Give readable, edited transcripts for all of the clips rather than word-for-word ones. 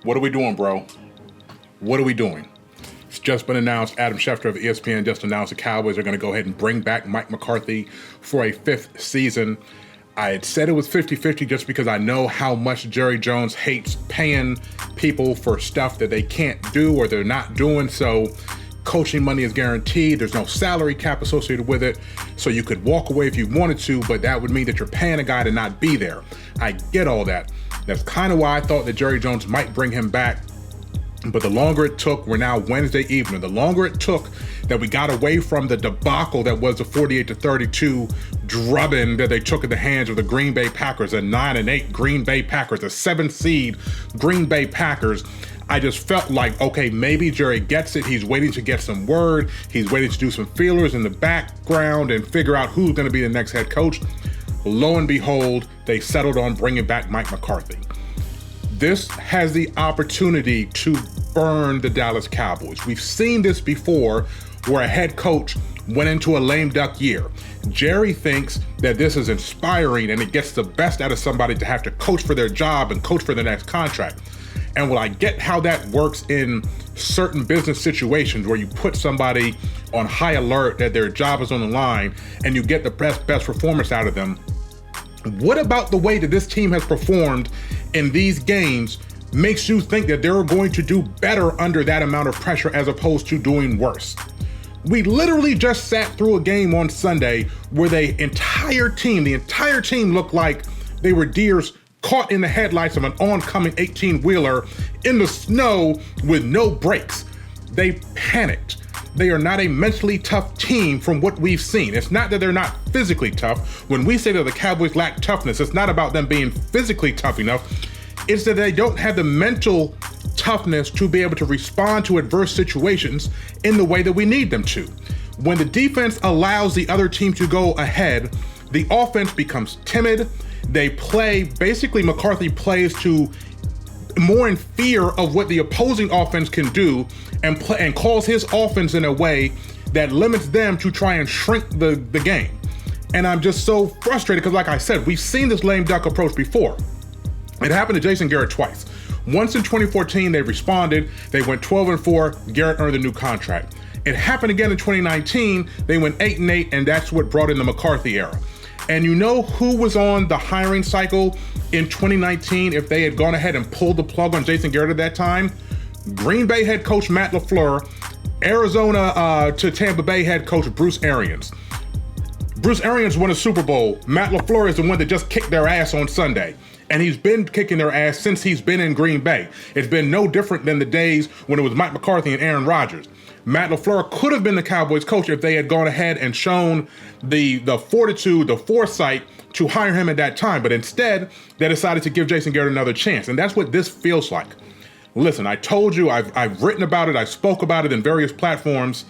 What are we doing, bro? What are we doing? It's just been announced. Adam Schefter of ESPN just announced the Cowboys are going to go ahead and bring back Mike McCarthy for a 5th season. I had said it was 50-50 just because I know how much Jerry Jones hates paying people for stuff that they can't do or they're not doing. So coaching money is guaranteed. There's no salary cap associated with it. So you could walk away if you wanted to, but that would mean that you're paying a guy to not be there. I get all that. That's kind of why I thought that Jerry Jones might bring him back. But the longer it took, we're now Wednesday evening, the longer it took that we got away from the debacle that was the 48-32 drubbing that they took at the hands of the Green Bay Packers, a 9-8 Green Bay Packers, a 7th seed Green Bay Packers. I just felt like, okay, maybe Jerry gets it. He's waiting to get some word. He's waiting to do some feelers in the background and figure out who's going to be the next head coach. Lo and behold, they settled on bringing back Mike McCarthy. This has the opportunity to burn the Dallas Cowboys. We've seen this before where a head coach went into a lame duck year. Jerry thinks that this is inspiring and it gets the best out of somebody to have to coach for their job and coach for their next contract. And while I get how that works in certain business situations where you put somebody on high alert that their job is on the line and you get the best performance out of them, what about the way that this team has performed in these games makes you think that they're going to do better under that amount of pressure as opposed to doing worse? We literally just sat through a game on Sunday where the entire team looked like they were deers caught in the headlights of an oncoming 18-wheeler in the snow with no brakes. They panicked. They are not a mentally tough team from what we've seen. It's not that they're not physically tough. When we say that the Cowboys lack toughness, it's not about them being physically tough enough. It's that they don't have the mental toughness to be able to respond to adverse situations in the way that we need them to. When the defense allows the other team to go ahead, the offense becomes timid. They play, basically McCarthy plays to more in fear of what the opposing offense can do and calls his offense in a way that limits them to try and shrink the game. And I'm just so frustrated because, like I said, we've seen this lame duck approach before. It happened to Jason Garrett twice. Once in 2014, they responded. They went 12-4. Garrett earned a new contract. It happened again in 2019. They went 8-8, and that's what brought in the McCarthy era. And you know who was on the hiring cycle in 2019 if they had gone ahead and pulled the plug on Jason Garrett at that time? Green Bay head coach Matt LaFleur, Arizona to Tampa Bay head coach Bruce Arians. Bruce Arians won a Super Bowl. Matt LaFleur is the one that just kicked their ass on Sunday. And he's been kicking their ass since he's been in Green Bay. It's been no different than the days when it was Mike McCarthy and Aaron Rodgers. Matt LaFleur could have been the Cowboys coach if they had gone ahead and shown the fortitude, the foresight to hire him at that time. But instead, they decided to give Jason Garrett another chance. And that's what this feels like. Listen, I told you, I've written about it, I spoke about it in various platforms.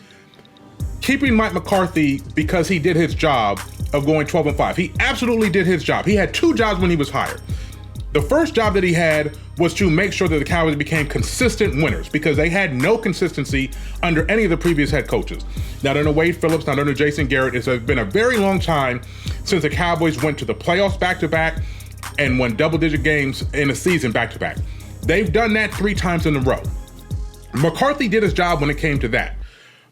Keeping Mike McCarthy because he did his job of going 12-5. He absolutely did his job. He had 2 jobs when he was hired. The first job that he had was to make sure that the Cowboys became consistent winners because they had no consistency under any of the previous head coaches. Not under Wade Phillips, not under Jason Garrett. It's been a very long time since the Cowboys went to the playoffs back-to-back and won double-digit games in a season back-to-back. They've done that 3 times in a row. McCarthy did his job when it came to that.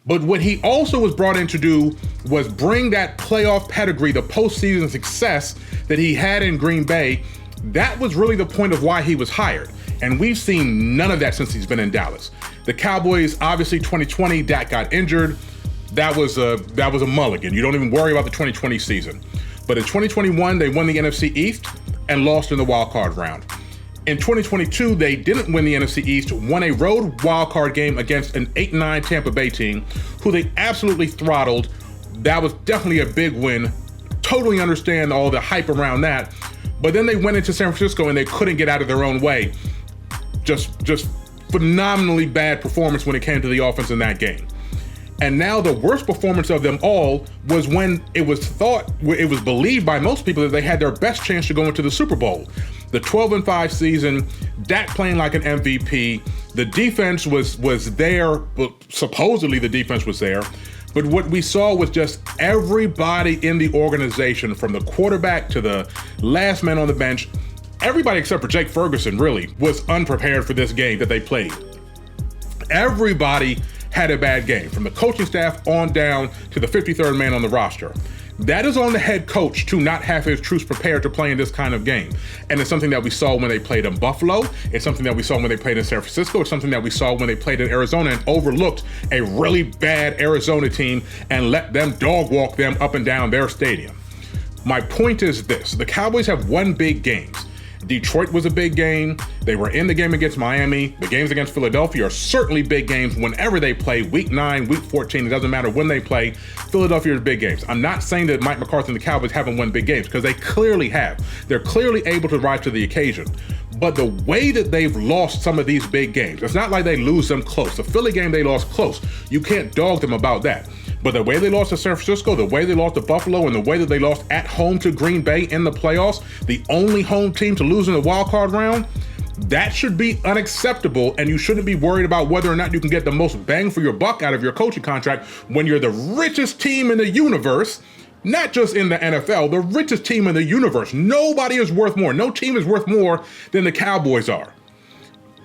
But what he also was brought in to do was bring that playoff pedigree, the postseason success that he had in Green Bay. That was really the point of why he was hired. And we've seen none of that since he's been in Dallas. The Cowboys, obviously 2020, Dak got injured. That was a mulligan. You don't even worry about the 2020 season. But in 2021, they won the NFC East and lost in the wild card round. In 2022, they didn't win the NFC East, won a road wildcard game against an 8-9 Tampa Bay team, who they absolutely throttled. That was definitely a big win. Totally understand all the hype around that. But then they went into San Francisco and they couldn't get out of their own way. Just phenomenally bad performance when it came to the offense in that game. And now the worst performance of them all was when it was believed by most people that they had their best chance to go into the Super Bowl. The 12-5 season, Dak playing like an MVP. The defense was there, but supposedly the defense was there. But what we saw was just everybody in the organization, from the quarterback to the last man on the bench, everybody except for Jake Ferguson really was unprepared for this game that they played. Everybody had a bad game, from the coaching staff on down to the 53rd man on the roster. That is on the head coach to not have his troops prepared to play in this kind of game. And it's something that we saw when they played in Buffalo. It's something that we saw when they played in San Francisco. It's something that we saw when they played in Arizona and overlooked a really bad Arizona team and let them dog walk them up and down their stadium. My point is this: the Cowboys have won big games. Detroit was a big game. They were in the game against Miami. The games against Philadelphia are certainly big games whenever they play. Week 9, week 14, it doesn't matter when they play. Philadelphia is big games. I'm not saying that Mike McCarthy and the Cowboys haven't won big games, because they clearly have. They're clearly able to rise to the occasion. But the way that they've lost some of these big games, it's not like they lose them close. The Philly game, they lost close. You can't dog them about that. But the way they lost to San Francisco, the way they lost to Buffalo, and the way that they lost at home to Green Bay in the playoffs, the only home team to lose in the wild card round, that should be unacceptable, and you shouldn't be worried about whether or not you can get the most bang for your buck out of your coaching contract when you're the richest team in the universe, not just in the NFL, the richest team in the universe. Nobody is worth more. No team is worth more than the Cowboys are.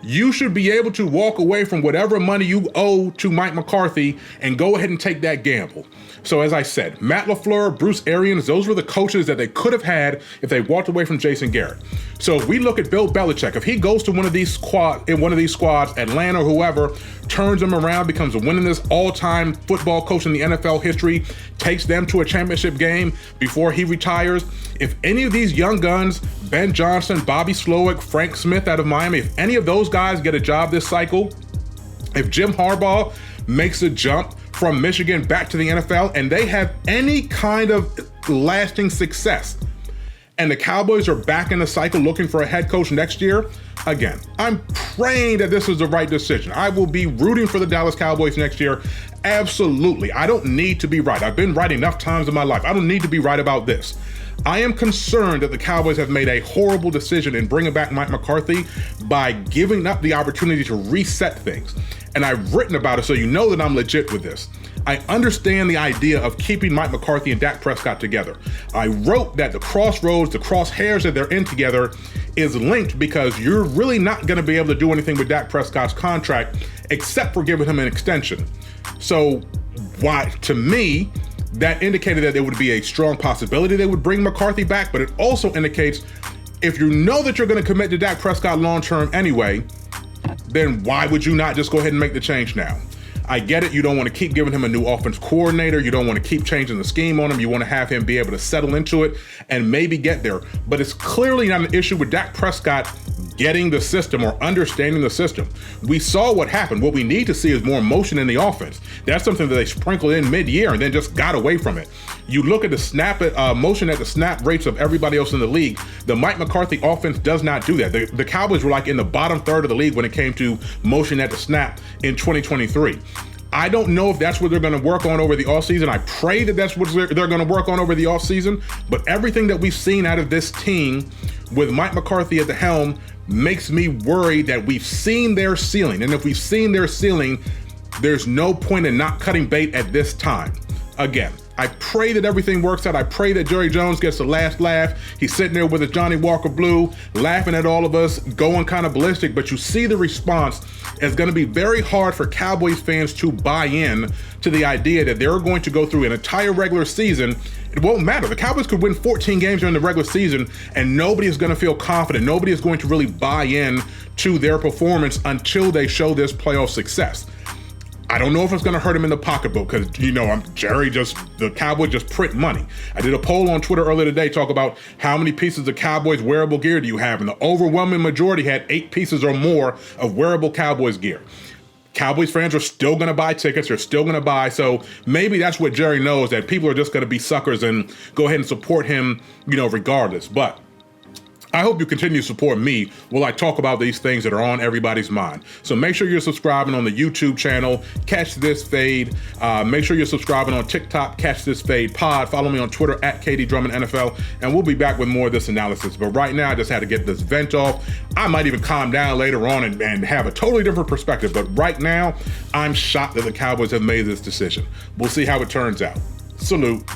You should be able to walk away from whatever money you owe to Mike McCarthy and go ahead and take that gamble. So as I said, Matt LaFleur, Bruce Arians, those were the coaches that they could have had if they walked away from Jason Garrett. So if we look at Bill Belichick, if he goes to one of these squads, Atlanta or whoever, turns them around, becomes a winningest all-time football coach in the NFL history, takes them to a championship game before he retires, if any of these young guns, Ben Johnson, Bobby Slowick, Frank Smith out of Miami, if any of those guys get a job this cycle, if Jim Harbaugh makes a jump from Michigan back to the NFL and they have any kind of lasting success, and the Cowboys are back in the cycle looking for a head coach next year, again, I'm praying that this is the right decision. I will be rooting for the Dallas Cowboys next year. Absolutely. I don't need to be right. I've been right enough times in my life. I don't need to be right about this. I am concerned that the Cowboys have made a horrible decision in bringing back Mike McCarthy by giving up the opportunity to reset things. And I've written about it, so you know that I'm legit with this. I understand the idea of keeping Mike McCarthy and Dak Prescott together. I wrote that the crossroads, the crosshairs that they're in together is linked because you're really not going to be able to do anything with Dak Prescott's contract except for giving him an extension. So why, to me, that indicated that there would be a strong possibility they would bring McCarthy back, but it also indicates if you know that you're going to commit to Dak Prescott long-term anyway, then why would you not just go ahead and make the change now? I get it. You don't want to keep giving him a new offense coordinator. You don't want to keep changing the scheme on him. You want to have him be able to settle into it and maybe get there. But it's clearly not an issue with Dak Prescott getting the system or understanding the system. We saw what happened. What we need to see is more motion in the offense. That's something that they sprinkled in mid-year and then just got away from it. You look at the motion at the snap rates of everybody else in the league. The Mike McCarthy offense does not do that. The Cowboys were like in the bottom third of the league when it came to motion at the snap in 2023. I don't know if that's what they're going to work on over the offseason. I pray that that's what they're going to work on over the offseason. But everything that we've seen out of this team with Mike McCarthy at the helm makes me worried that we've seen their ceiling. And if we've seen their ceiling, there's no point in not cutting bait at this time. Again, I pray that everything works out. I pray that Jerry Jones gets the last laugh. He's sitting there with his Johnny Walker Blue, laughing at all of us, going kind of ballistic. But you see the response. It's going to be very hard for Cowboys fans to buy in to the idea that they're going to go through an entire regular season. It won't matter. The Cowboys could win 14 games during the regular season, and nobody is going to feel confident. Nobody is going to really buy in to their performance until they show this playoff success. I don't know if it's going to hurt him in the pocketbook because, the Cowboys just print money. I did a poll on Twitter earlier today, talk about how many pieces of Cowboys wearable gear do you have, and the overwhelming majority had 8 pieces or more of wearable Cowboys gear. Cowboys fans are still going to buy tickets. They're still going to buy. So maybe that's what Jerry knows, that people are just going to be suckers and go ahead and support him, regardless. But I hope you continue to support me while I talk about these things that are on everybody's mind. So make sure you're subscribing on the YouTube channel, Catch This Fade. Make sure you're subscribing on TikTok, Catch This Fade Pod. Follow me on Twitter at KD Drummond NFL, and we'll be back with more of this analysis. But right now, I just had to get this vent off. I might even calm down later on and have a totally different perspective. But right now, I'm shocked that the Cowboys have made this decision. We'll see how it turns out. Salute.